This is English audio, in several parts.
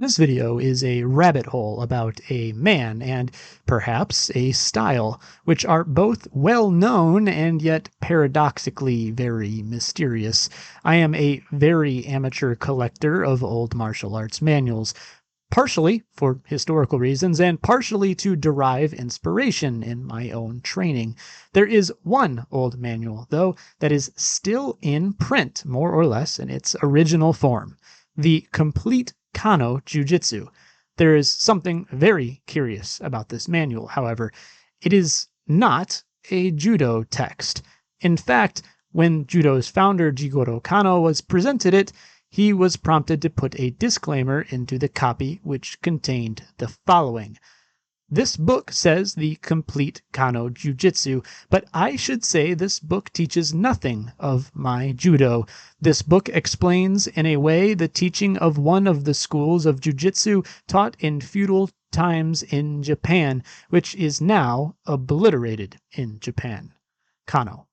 This video is a rabbit hole about a man and perhaps a style, which are both well known and yet paradoxically very mysterious. I am a very amateur collector of old martial arts manuals, partially for historical reasons and partially to derive inspiration in my own training. There is one old manual, though, that is still in print, more or less, in its original form. The Complete Kano Jiu-Jitsu. There is something very curious about this manual, however. It is not a judo text. In fact, when judo's founder Jigoro Kano was presented it, he was prompted to put a disclaimer into the copy which contained the following. This book says the Complete Kano Jiu-Jitsu, but I should say this book teaches nothing of my judo. This book explains in a way the teaching of one of the schools of jiu-jitsu taught in feudal times in Japan, which is now obliterated in Japan. Kano.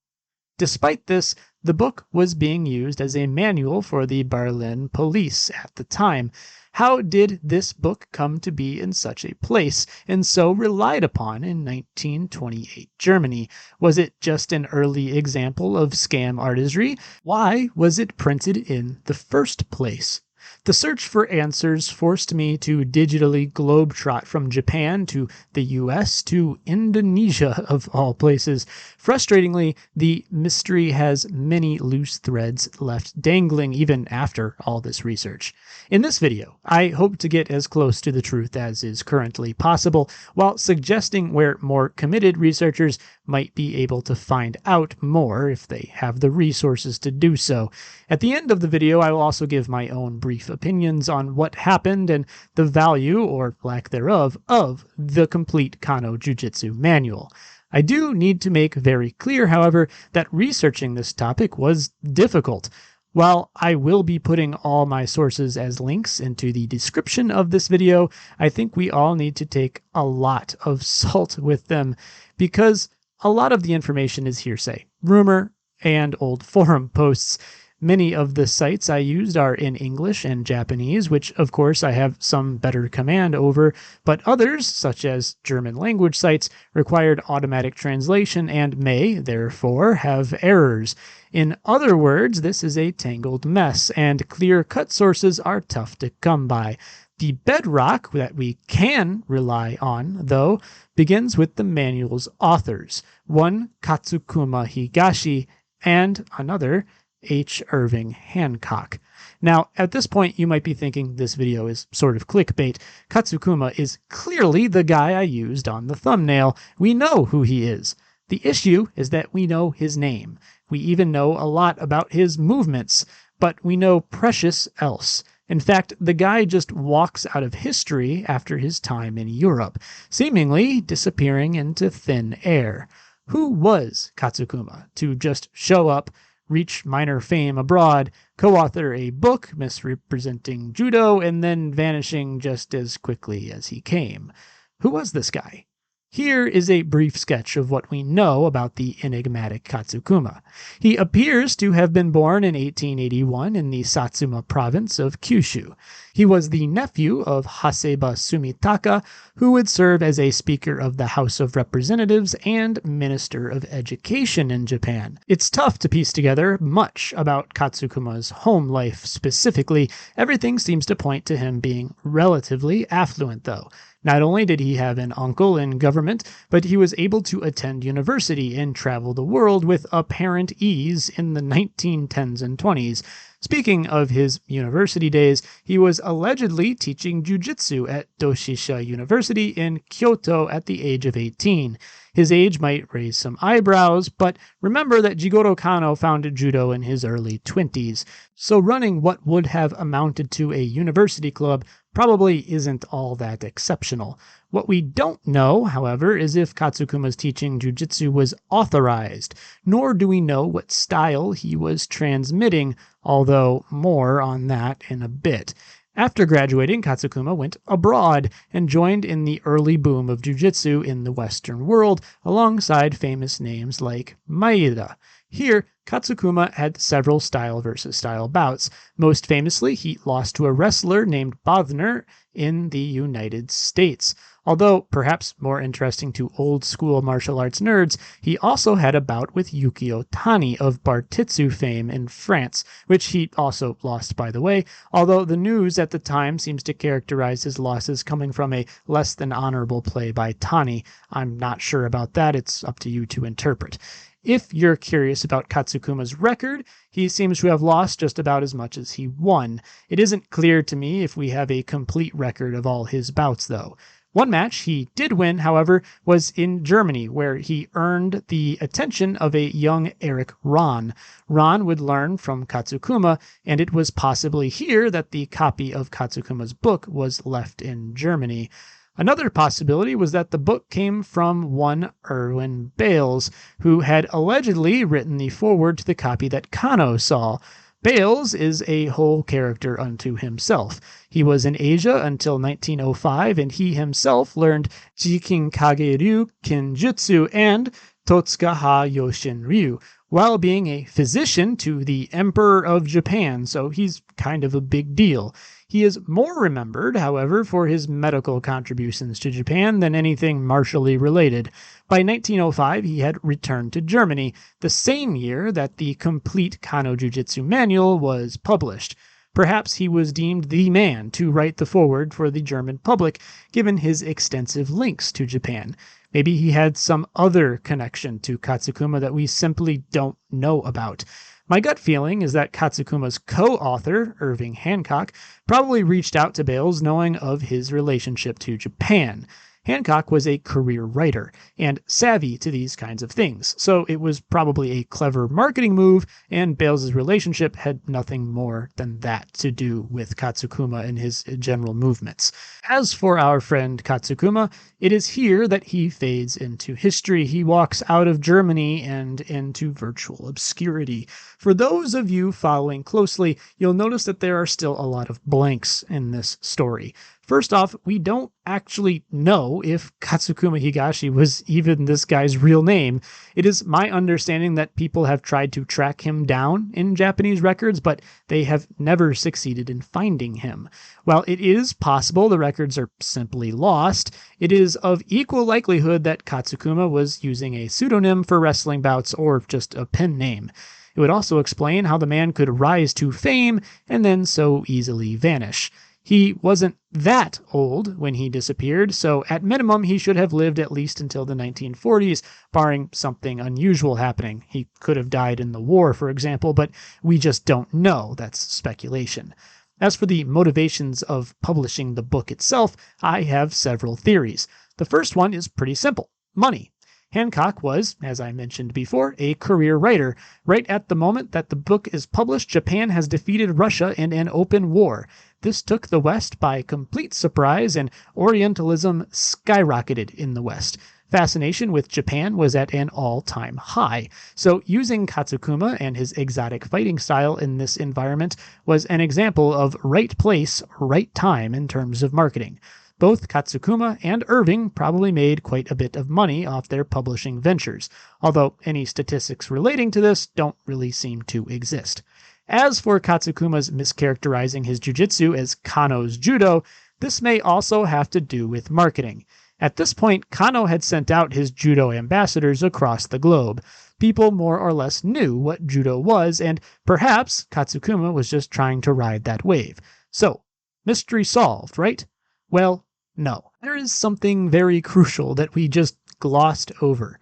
Despite this, the book was being used as a manual for the Berlin police at the time. How did this book come to be in such a place and so relied upon in 1928 Germany? Was it just an early example of scam artistry? Why was it printed in the first place? The search for answers forced me to digitally globetrot from Japan to the US to Indonesia, of all places. Frustratingly, the mystery has many loose threads left dangling even after all this research. In this video, I hope to get as close to the truth as is currently possible, while suggesting where more committed researchers might be able to find out more if they have the resources to do so. At the end of the video, I will also give my own brief opinions on what happened and the value, or lack thereof, of the Complete Kano Jiu-Jitsu manual. I do need to make very clear, however, that researching this topic was difficult. While I will be putting all my sources as links into the description of this video, I think we all need to take a lot of salt with them, because a lot of the information is hearsay, rumor, and old forum posts. Many of the sites I used are in English and Japanese, which of course I have some better command over, but others, such as German language sites, required automatic translation and may, therefore, have errors. In other words, this is a tangled mess, and clear-cut sources are tough to come by. The bedrock that we can rely on, though, begins with the manual's authors, one Katsukuma Higashi and another H. Irving Hancock. Now, at this point, you might be thinking this video is sort of clickbait. Katsukuma is clearly the guy I used on the thumbnail. We know who he is. The issue is that we know his name. We even know a lot about his movements, but we know precious else. In fact, the guy just walks out of history after his time in Europe, seemingly disappearing into thin air. Who was Katsukuma to just show up, reach minor fame abroad, co-author a book misrepresenting judo, and then vanishing just as quickly as he came? Who was this guy? Here is a brief sketch of what we know about the enigmatic Katsukuma. He appears to have been born in 1881 in the Satsuma province of Kyushu. He was the nephew of Haseba Sumitaka, who would serve as a Speaker of the House of Representatives and Minister of Education in Japan. It's tough to piece together much about Katsukuma's home life specifically. Everything seems to point to him being relatively affluent, though. Not only did he have an uncle in government, but he was able to attend university and travel the world with apparent ease in the 1910s and 20s. Speaking of his university days, he was allegedly teaching jiu-jitsu at Doshisha University in Kyoto at the age of 18. His age might raise some eyebrows, but remember that Jigoro Kano founded judo in his early 20s, so running what would have amounted to a university club probably isn't all that exceptional. What we don't know, however, is if Katsukuma's teaching jiu-jitsu was authorized, nor do we know what style he was transmitting, although more on that in a bit. After graduating, Katsukuma went abroad and joined in the early boom of jiu-jitsu in the Western world alongside famous names like Maeda. Here, Katsukuma had several style versus style bouts. Most famously, he lost to a wrestler named Bodner in the United States. Although perhaps more interesting to old-school martial arts nerds, he also had a bout with Yukio Tani of Bartitsu fame in France, which he also lost, by the way, although the news at the time seems to characterize his losses coming from a less than honorable play by Tani. I'm not sure about that, it's up to you to interpret. If you're curious about Katsukuma's record, he seems to have lost just about as much as he won. It isn't clear to me if we have a complete record of all his bouts, though. One match he did win, however, was in Germany, where he earned the attention of a young Eric Rahn. Rahn would learn from Katsukuma, and it was possibly here that the copy of Katsukuma's book was left in Germany. Another possibility was that the book came from one Irwin Bales, who had allegedly written the foreword to the copy that Kano saw. Bales is a whole character unto himself. He was in Asia until 1905, and he himself learned Jikin Kage-ryu Kinjutsu and Totsuka-ha Yoshin-ryu, while being a physician to the Emperor of Japan, so he's kind of a big deal. He is more remembered, however, for his medical contributions to Japan than anything martially related. By 1905, he had returned to Germany, the same year that the complete Kano Jujitsu manual was published. Perhaps he was deemed the man to write the foreword for the German public, given his extensive links to Japan. Maybe he had some other connection to Katsukuma that we simply don't know about. My gut feeling is that Katsukuma's co-author, Irving Hancock, probably reached out to Bales knowing of his relationship to Japan. Hancock was a career writer and savvy to these kinds of things, so it was probably a clever marketing move, and Bales' relationship had nothing more than that to do with Katsukuma and his general movements. As for our friend Katsukuma, it is here that he fades into history. He walks out of Germany and into virtual obscurity. For those of you following closely, you'll notice that there are still a lot of blanks in this story. First off, we don't actually know if Katsukuma Higashi was even this guy's real name. It is my understanding that people have tried to track him down in Japanese records, but they have never succeeded in finding him. While it is possible the records are simply lost, it is of equal likelihood that Katsukuma was using a pseudonym for wrestling bouts or just a pen name. It would also explain how the man could rise to fame and then so easily vanish. He wasn't that old when he disappeared, so at minimum he should have lived at least until the 1940s, barring something unusual happening. He could have died in the war, for example, but we just don't know. That's speculation. As for the motivations of publishing the book itself, I have several theories. The first one is pretty simple: money. Hancock was, as I mentioned before, a career writer. Right at the moment that the book is published, Japan has defeated Russia in an open war. This took the West by complete surprise, and Orientalism skyrocketed in the West. Fascination with Japan was at an all-time high, so using Katsukuma and his exotic fighting style in this environment was an example of right place, right time in terms of marketing. Both Katsukuma and Irving probably made quite a bit of money off their publishing ventures, although any statistics relating to this don't really seem to exist. As for Katsukuma's mischaracterizing his jujitsu as Kano's judo, this may also have to do with marketing. At this point, Kano had sent out his judo ambassadors across the globe. People more or less knew what judo was, and perhaps Katsukuma was just trying to ride that wave. So, mystery solved, right? Well, no. There is something very crucial that we just glossed over.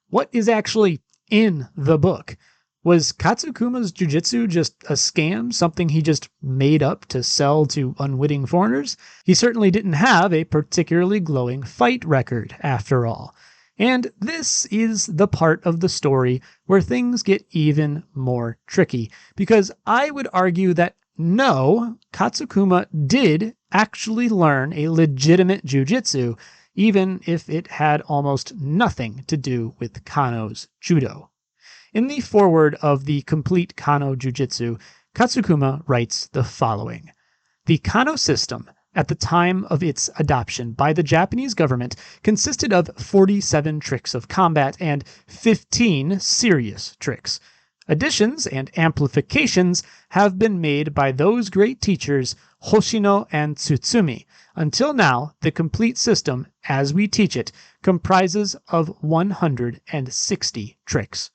What is actually in the book? Was Katsukuma's jujitsu just a scam, something he just made up to sell to unwitting foreigners? He certainly didn't have a particularly glowing fight record, after all. And this is the part of the story where things get even more tricky, because I would argue that no, Katsukuma did actually learn a legitimate jujitsu, even if it had almost nothing to do with Kano's judo. In the foreword of the complete Kano Jujitsu, Katsukuma writes the following: "The Kano system, at the time of its adoption by the Japanese government, consisted of 47 tricks of combat and 15 serious tricks. Additions and amplifications have been made by those great teachers Hoshino and Tsutsumi. Until now, the complete system, as we teach it, comprises of 160 tricks.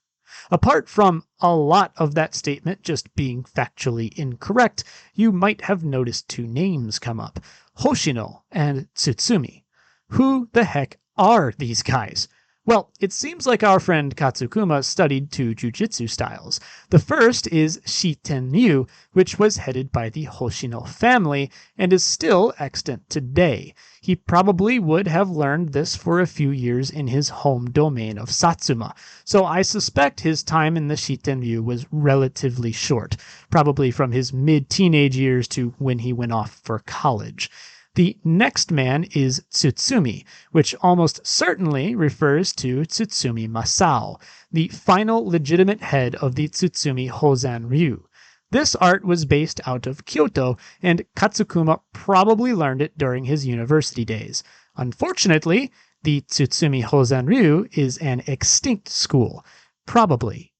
Apart from a lot of that statement just being factually incorrect, you might have noticed two names come up, Hoshino and Tsutsumi. Who the heck are these guys? Well, it seems like our friend Katsukuma studied two jujitsu styles. The first is Shiten-ryu, which was headed by the Hoshino family and is still extant today. He probably would have learned this for a few years in his home domain of Satsuma, so I suspect his time in the Shiten-ryu was relatively short, probably from his mid-teenage years to when he went off for college. The next man is Tsutsumi, which almost certainly refers to Tsutsumi Masao, the final legitimate head of the Tsutsumi Hozan Ryu. This art was based out of Kyoto, and Katsukuma probably learned it during his university days. Unfortunately, the Tsutsumi Hozan Ryu is an extinct school. Probably.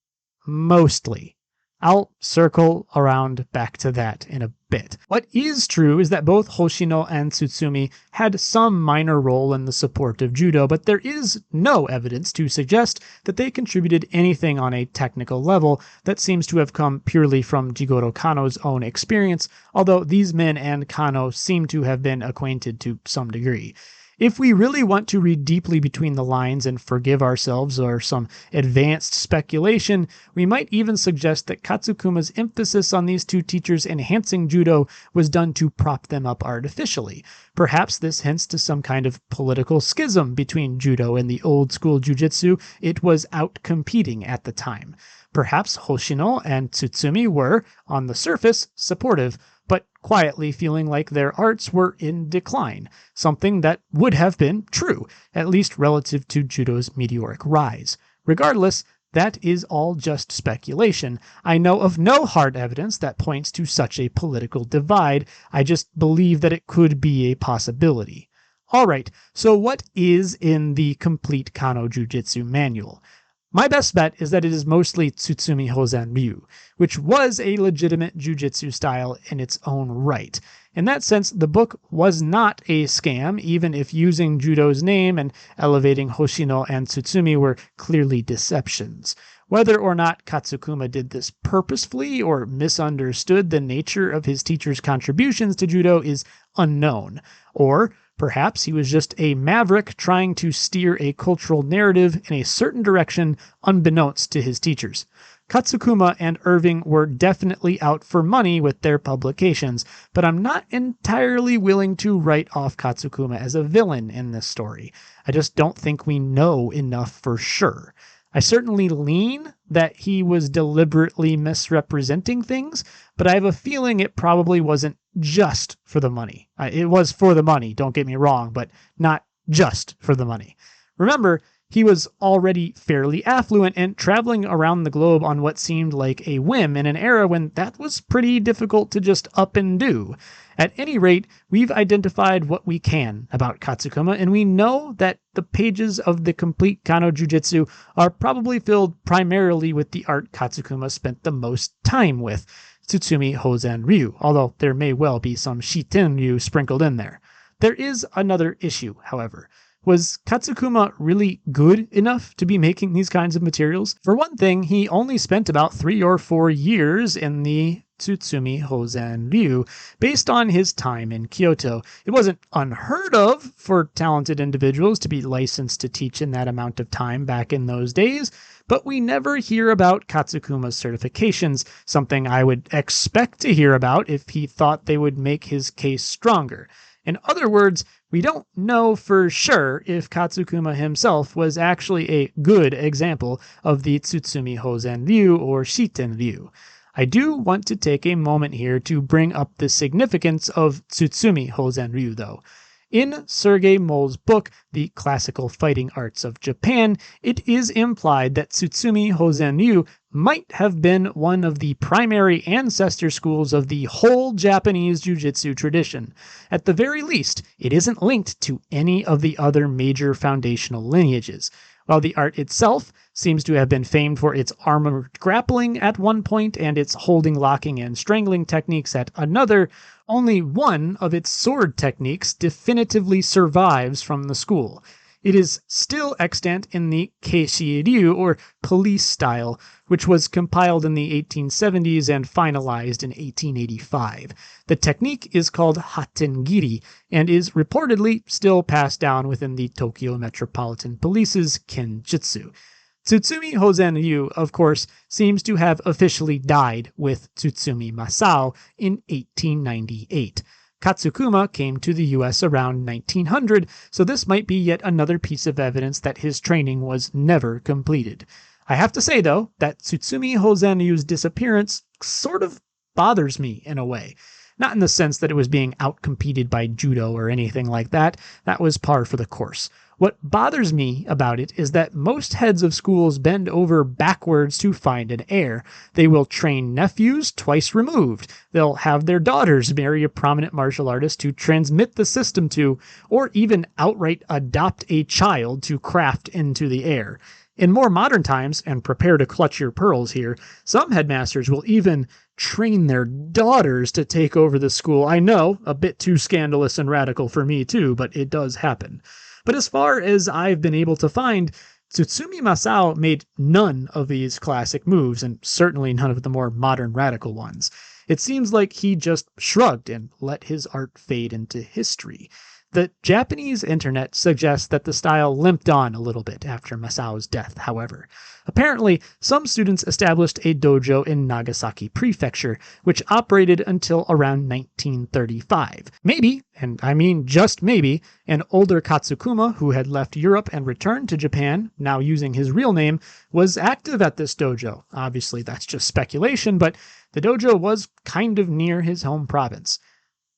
Mostly. I'll circle around back to that in a bit. What is true is that both Hoshino and Tsutsumi had some minor role in the support of judo, but there is no evidence to suggest that they contributed anything on a technical level that seems to have come purely from Jigoro Kano's own experience, although these men and Kano seem to have been acquainted to some degree. If we really want to read deeply between the lines and forgive ourselves or some advanced speculation, we might even suggest that Katsukuma's emphasis on these two teachers enhancing judo was done to prop them up artificially. Perhaps this hints to some kind of political schism between judo and the old-school jujitsu it was out-competing at the time. Perhaps Hoshino and Tsutsumi were, on the surface, supportive, but quietly feeling like their arts were in decline, something that would have been true, at least relative to judo's meteoric rise. Regardless, that is all just speculation. I know of no hard evidence that points to such a political divide. I just believe that it could be a possibility. Alright, so what is in the complete Kano Jujitsu manual? My best bet is that it is mostly Tsutsumi Hozan Ryu, which was a legitimate jujitsu style in its own right. In that sense, the book was not a scam, even if using judo's name and elevating Hoshino and Tsutsumi were clearly deceptions. Whether or not Katsukuma did this purposefully or misunderstood the nature of his teacher's contributions to judo is unknown, or perhaps he was just a maverick trying to steer a cultural narrative in a certain direction unbeknownst to his teachers. Katsukuma and Irving were definitely out for money with their publications, but I'm not entirely willing to write off Katsukuma as a villain in this story. I just don't think we know enough for sure. I certainly lean that he was deliberately misrepresenting things, but I have a feeling it probably wasn't just for the money. It was for the money, don't get me wrong, but not just for the money. Remember, he was already fairly affluent and traveling around the globe on what seemed like a whim in an era when that was pretty difficult to just up and do. At any rate, we've identified what we can about Katsukuma, and we know that the pages of the complete Kano Jujitsu are probably filled primarily with the art Katsukuma spent the most time with, Tsutsumi Hozan Ryu, although there may well be some Shiten Ryu sprinkled in there. There is another issue, however. Was Katsukuma really good enough to be making these kinds of materials? For one thing, he only spent about 3 or 4 years in the Tsutsumi Hozan Ryu, based on his time in Kyoto. It wasn't unheard of for talented individuals to be licensed to teach in that amount of time back in those days, but we never hear about Katsukuma's certifications, something I would expect to hear about if he thought they would make his case stronger. In other words, we don't know for sure if Katsukuma himself was actually a good example of the Tsutsumi Hozan Ryu or Shiten Ryu. I do want to take a moment here to bring up the significance of Tsutsumi Hozan Ryu, though. In Sergei Moll's book, The Classical Fighting Arts of Japan, it is implied that Tsutsumi Hozan Ryu might have been one of the primary ancestor schools of the whole Japanese jiu-jitsu tradition. At the very least, it isn't linked to any of the other major foundational lineages. While the art itself seems to have been famed for its armored grappling at one point and its holding, locking, and strangling techniques at another, only one of its sword techniques definitively survives from the school. It is still extant in the Keishi-ryu, or police style, which was compiled in the 1870s and finalized in 1885. The technique is called Hattengiri and is reportedly still passed down within the Tokyo Metropolitan Police's Kenjutsu. Tsutsumi Hozan-ryu, of course, seems to have officially died with Tsutsumi Masao in 1898. Katsukuma came to the US around 1900, so this might be yet another piece of evidence that his training was never completed. I have to say, though, that Tsutsumi Hozan-ryu's disappearance sort of bothers me in a way. Not in the sense that it was being outcompeted by judo or anything like that. That was par for the course. What bothers me about it is that most heads of schools bend over backwards to find an heir. They will train nephews twice removed. They'll have their daughters marry a prominent martial artist to transmit the system to, or even outright adopt a child to craft into the heir. In more modern times, and prepare to clutch your pearls here, some headmasters will even train their daughters to take over the school. I know, a bit too scandalous and radical for me too, but it does happen. But as far as I've been able to find, Tsutsumi Masao made none of these classic moves, and certainly none of the more modern radical ones. It seems like he just shrugged and let his art fade into history. The Japanese internet suggests that the style limped on a little bit after Masao's death, however. Apparently, some students established a dojo in Nagasaki Prefecture, which operated until around 1935. Maybe, and I mean just maybe, an older Katsukuma who had left Europe and returned to Japan, now using his real name, was active at this dojo. Obviously, that's just speculation, but the dojo was kind of near his home province.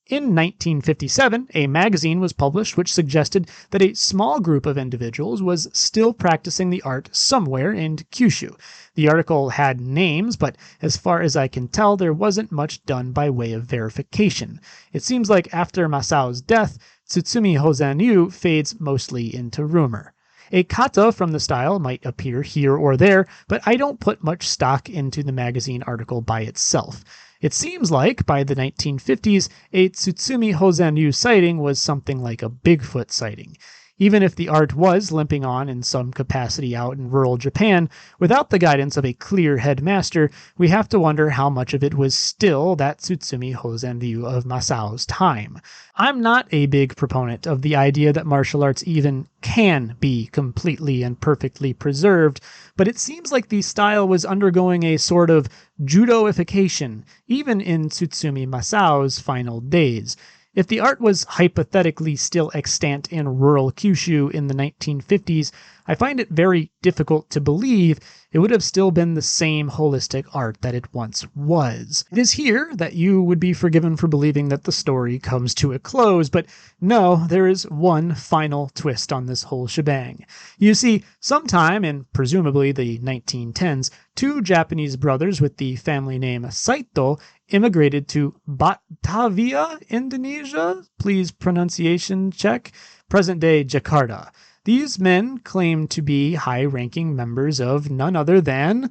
In 1957, a magazine was published which suggested that a small group of individuals was still practicing the art somewhere in Kyushu. The article had names, but as far as I can tell, there wasn't much done by way of verification. It seems like after Masao's death, Tsutsumi Hozan-ryu fades mostly into rumor. A kata from the style might appear here or there, but I don't put much stock into the magazine article by itself. It seems like, by the 1950s, a Tsutsumi Hozan-ryu sighting was something like a Bigfoot sighting. Even if the art was limping on in some capacity out in rural Japan, without the guidance of a clear headmaster, we have to wonder how much of it was still that Tsutsumi Hozan-ryu of Masao's time. I'm not a big proponent of the idea that martial arts even can be completely and perfectly preserved, but it seems like the style was undergoing a sort of judoification, even in Tsutsumi Masao's final days. If the art was hypothetically still extant in rural Kyushu in the 1950s, I find it very difficult to believe it would have still been the same holistic art that it once was. It is here that you would be forgiven for believing that the story comes to a close, but no, there is one final twist on this whole shebang. You see, sometime in presumably the 1910s, two Japanese brothers with the family name Saito immigrated to Batavia, Indonesia, please pronunciation check, present-day Jakarta. These men claim to be high-ranking members of none other than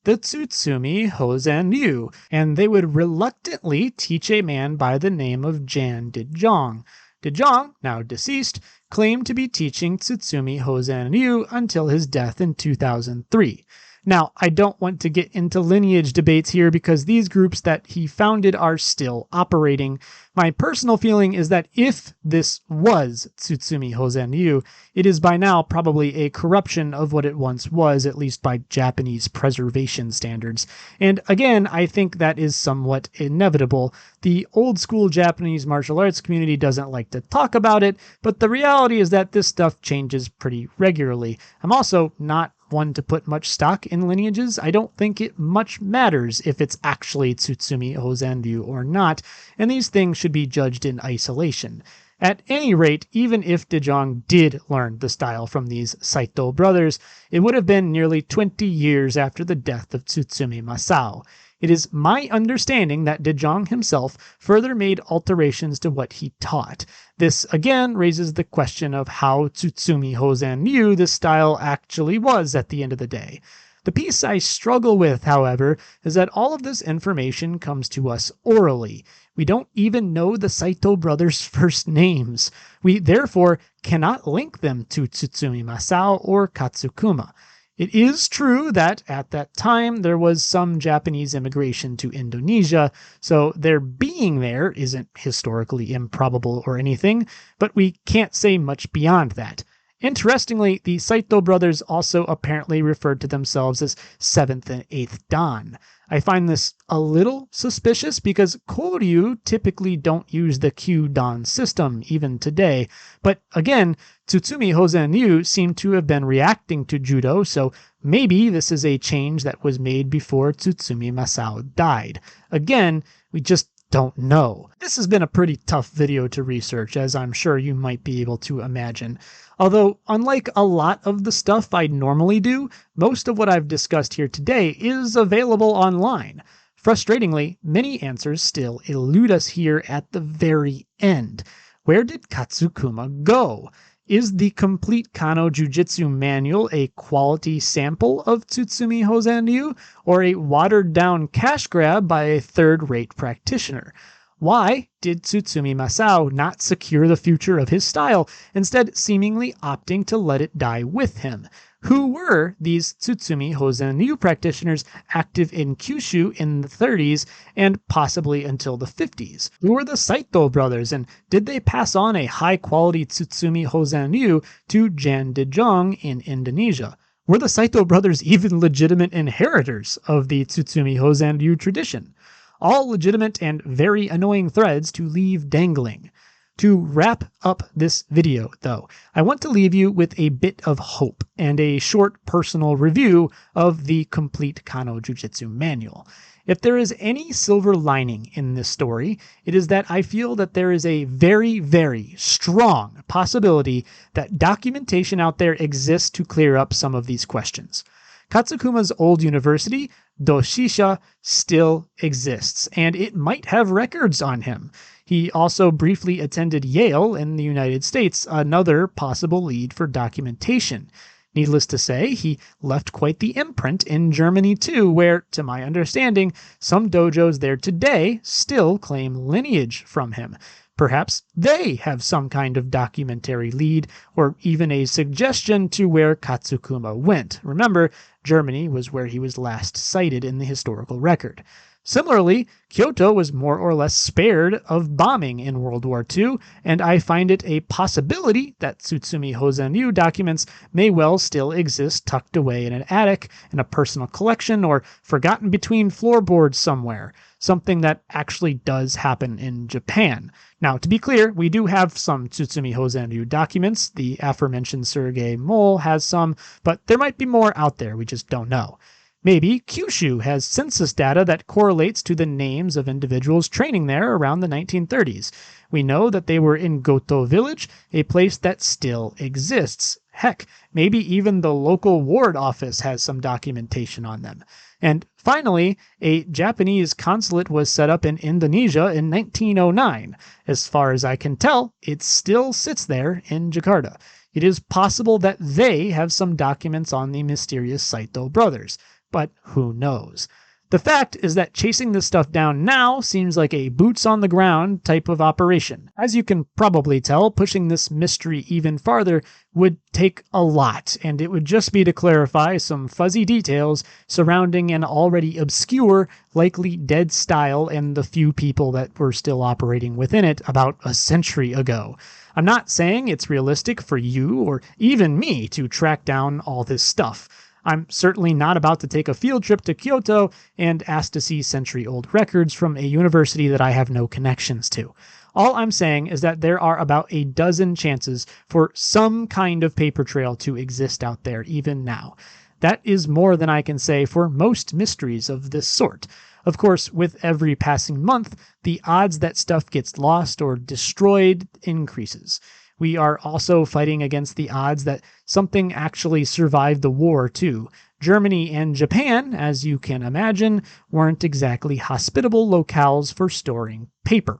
the Tsutsumi Hozan-ryu, and they would reluctantly teach a man by the name of Jan Dejong. Dejong, now deceased, claimed to be teaching Tsutsumi Hozan-ryu until his death in 2003. Now, I don't want to get into lineage debates here because these groups that he founded are still operating. My personal feeling is that if this was Tsutsumi Hozan-ryu, it is by now probably a corruption of what it once was, at least by Japanese preservation standards. And again, I think that is somewhat inevitable. The old school Japanese martial arts community doesn't like to talk about it, but the reality is that this stuff changes pretty regularly. I'm also not one to put much stock in lineages. I don't think it much matters if it's actually Tsutsumi Hozan-ryu or not, and these things should be judged in isolation. At any rate, even if Dejong did learn the style from these Saito brothers, it would have been nearly 20 years after the death of Tsutsumi Masao. It is my understanding that Dejong himself further made alterations to what he taught. This again raises the question of how Tsutsumi Hozan knew this style actually was at the end of the day. The piece I struggle with, however, is that all of this information comes to us orally. We don't even know the Saito brothers' first names. We therefore cannot link them to Tsutsumi Masao or Katsukuma. It is true that at that time there was some Japanese immigration to Indonesia, so their being there isn't historically improbable or anything, but we can't say much beyond that. Interestingly, the Saito brothers also apparently referred to themselves as 7th and 8th Dan. I find this a little suspicious because Koryu typically don't use the Q-Dan system even today, but again, Tsutsumi Hozan-ryu seem to have been reacting to judo, so maybe this is a change that was made before Tsutsumi Masao died. Again, we just don't know. This has been a pretty tough video to research, as I'm sure you might be able to imagine. Although, unlike a lot of the stuff I normally do, most of what I've discussed here today is available online. Frustratingly, many answers still elude us here at the very end. Where did Katsukuma go? Is the complete Kano Jiu-Jitsu manual a quality sample of Tsutsumi Hozan-ryu, or a watered-down cash grab by a third-rate practitioner? Why did Tsutsumi Masao not secure the future of his style, instead seemingly opting to let it die with him? Who were these Tsutsumi Hozan-ryu practitioners active in Kyushu in the 30s and possibly until the 50s? Who were the Saito brothers, and did they pass on a high-quality Tsutsumi Hozan-ryu to Jan Dejong in Indonesia? Were the Saito brothers even legitimate inheritors of the Tsutsumi Hozan-ryu tradition? All legitimate and very annoying threads to leave dangling. To wrap up this video, though, I want to leave you with a bit of hope and a short personal review of the complete Kano Jiu-Jitsu manual. If there is any silver lining in this story, it is that I feel that there is a very, very strong possibility that documentation out there exists to clear up some of these questions. Katsukuma's old university, Doshisha, still exists, and it might have records on him. He also briefly attended Yale in the United States, another possible lead for documentation. Needless to say, he left quite the imprint in Germany too, where, to my understanding, some dojos there today still claim lineage from him. Perhaps they have some kind of documentary lead, or even a suggestion to where Katsukuma went. Remember, Germany was where he was last cited in the historical record. Similarly, Kyoto was more or less spared of bombing in World War II, and I find it a possibility that Tsutsumi Hozan-ryu documents may well still exist tucked away in an attic, in a personal collection, or forgotten between floorboards somewhere. Something that actually does happen in Japan. Now, to be clear, we do have some Tsutsumi Hozan-ryu documents. The aforementioned Sergei Moll has some, but there might be more out there, we just don't know. Maybe Kyushu has census data that correlates to the names of individuals training there around the 1930s. We know that they were in Goto Village, a place that still exists. Heck, maybe even the local ward office has some documentation on them. And finally, a Japanese consulate was set up in Indonesia in 1909. As far as I can tell, it still sits there in Jakarta. It is possible that they have some documents on the mysterious Saito brothers. But who knows? The fact is that chasing this stuff down now seems like a boots-on-the-ground type of operation. As you can probably tell, pushing this mystery even farther would take a lot, and it would just be to clarify some fuzzy details surrounding an already obscure, likely dead style and the few people that were still operating within it about a century ago. I'm not saying it's realistic for you or even me to track down all this stuff. I'm certainly not about to take a field trip to Kyoto and ask to see century-old records from a university that I have no connections to. All I'm saying is that there are about a dozen chances for some kind of paper trail to exist out there even now. That is more than I can say for most mysteries of this sort. Of course, with every passing month, the odds that stuff gets lost or destroyed increases. We are also fighting against the odds that something actually survived the war, too. Germany and Japan, as you can imagine, weren't exactly hospitable locales for storing paper.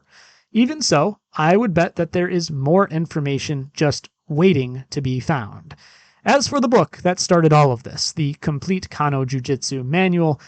Even so, I would bet that there is more information just waiting to be found. As for the book that started all of this, the Complete Kano Jujitsu Manual,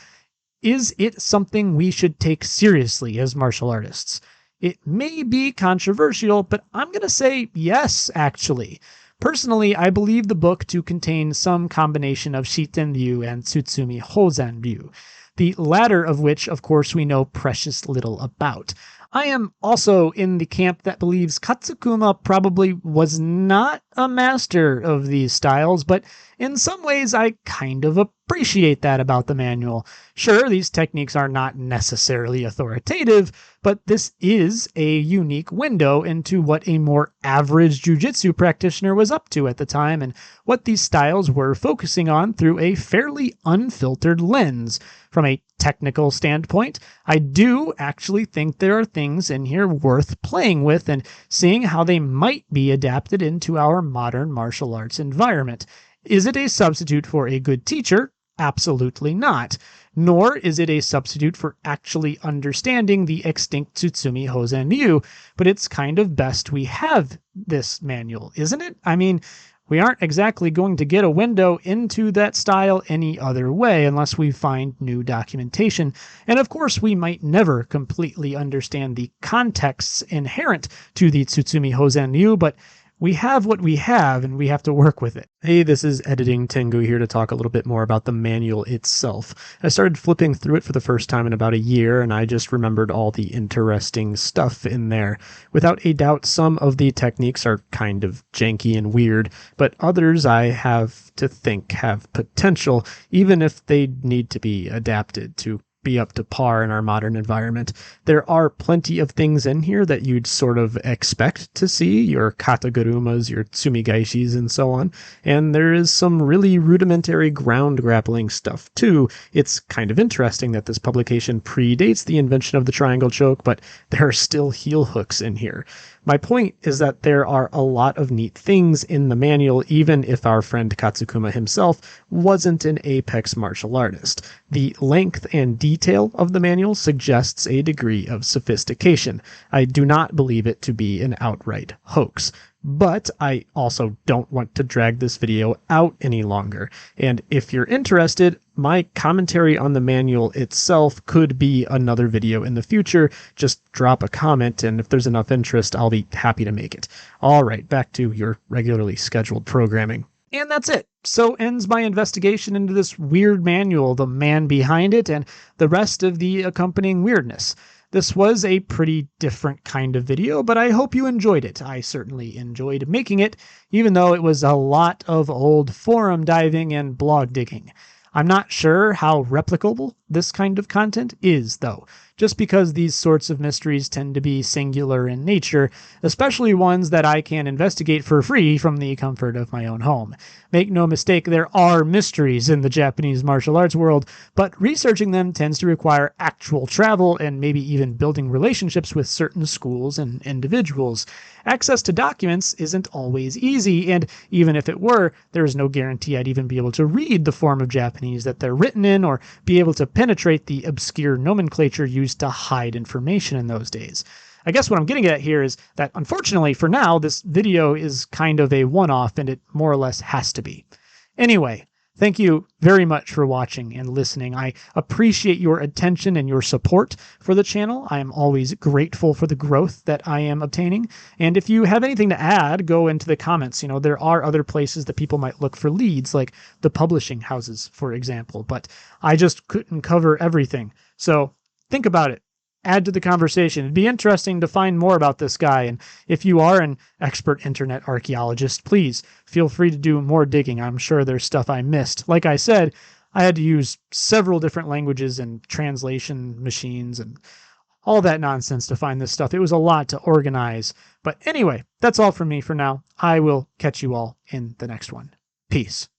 is it something we should take seriously as martial artists? It may be controversial, but I'm going to say yes, actually. Personally, I believe the book to contain some combination of Shiten Ryu and Tsutsumi Hozan Ryu, the latter of which, of course, we know precious little about. I am also in the camp that believes Katsukuma probably was not a master of these styles, but in some ways I kind of appreciate that about the manual. Sure, these techniques are not necessarily authoritative, but this is a unique window into what a more average jiu-jitsu practitioner was up to at the time and what these styles were focusing on through a fairly unfiltered lens. From a technical standpoint, I do actually think there are things in here worth playing with and seeing how they might be adapted into our modern martial arts environment. Is it a substitute for a good teacher? Absolutely not. Nor is it a substitute for actually understanding the extinct Tsutsumi Hozan Ryu, but it's kind of best we have this manual, isn't it? I mean, we aren't exactly going to get a window into that style any other way unless we find new documentation. And of course, we might never completely understand the contexts inherent to the Tsutsumi Hozan Ryu, but we have what we have, and we have to work with it. Hey, this is Editing Tengu here to talk a little bit more about the manual itself. I started flipping through it for the first time in about a year, and I just remembered all the interesting stuff in there. Without a doubt, some of the techniques are kind of janky and weird, but others I have to think have potential, even if they need to be adapted to be up to par in our modern environment. There are plenty of things in here that you'd sort of expect to see, your katagarumas, your tsumigaishis, and so on, and there is some really rudimentary ground grappling stuff too. It's kind of interesting that this publication predates the invention of the triangle choke, but there are still heel hooks in here. My point is that there are a lot of neat things in the manual, even if our friend Katsukuma himself wasn't an apex martial artist. The length and detail of the manual suggests a degree of sophistication. I do not believe it to be an outright hoax. But I also don't want to drag this video out any longer. And if you're interested, my commentary on the manual itself could be another video in the future. Just drop a comment, and if there's enough interest, I'll be happy to make it. All right, back to your regularly scheduled programming. And that's it. So ends my investigation into this weird manual, the man behind it, and the rest of the accompanying weirdness. This was a pretty different kind of video, but I hope you enjoyed it. I certainly enjoyed making it, even though it was a lot of old forum diving and blog digging. I'm not sure how replicable this kind of content is, though, just because these sorts of mysteries tend to be singular in nature, especially ones that I can investigate for free from the comfort of my own home. Make no mistake, there are mysteries in the Japanese martial arts world, but researching them tends to require actual travel and maybe even building relationships with certain schools and individuals. Access to documents isn't always easy, and even if it were, there is no guarantee I'd even be able to read the form of Japanese that they're written in or be able to penetrate the obscure nomenclature used to hide information in those days. I guess what I'm getting at here is that, unfortunately, for now, this video is kind of a one-off, and it more or less has to be. Anyway, thank you very much for watching and listening. I appreciate your attention and your support for the channel. I am always grateful for the growth that I am obtaining. And if you have anything to add, go into the comments. You know, there are other places that people might look for leads, like the publishing houses, for example. But I just couldn't cover everything. So think about it. Add to the conversation. It'd be interesting to find more about this guy, and if you are an expert internet archaeologist, please feel free to do more digging. I'm sure there's stuff I missed. Like I said, I had to use several different languages and translation machines and all that nonsense to find this stuff. It was a lot to organize. But anyway, that's all from me for now. I will catch you all in the next one. Peace.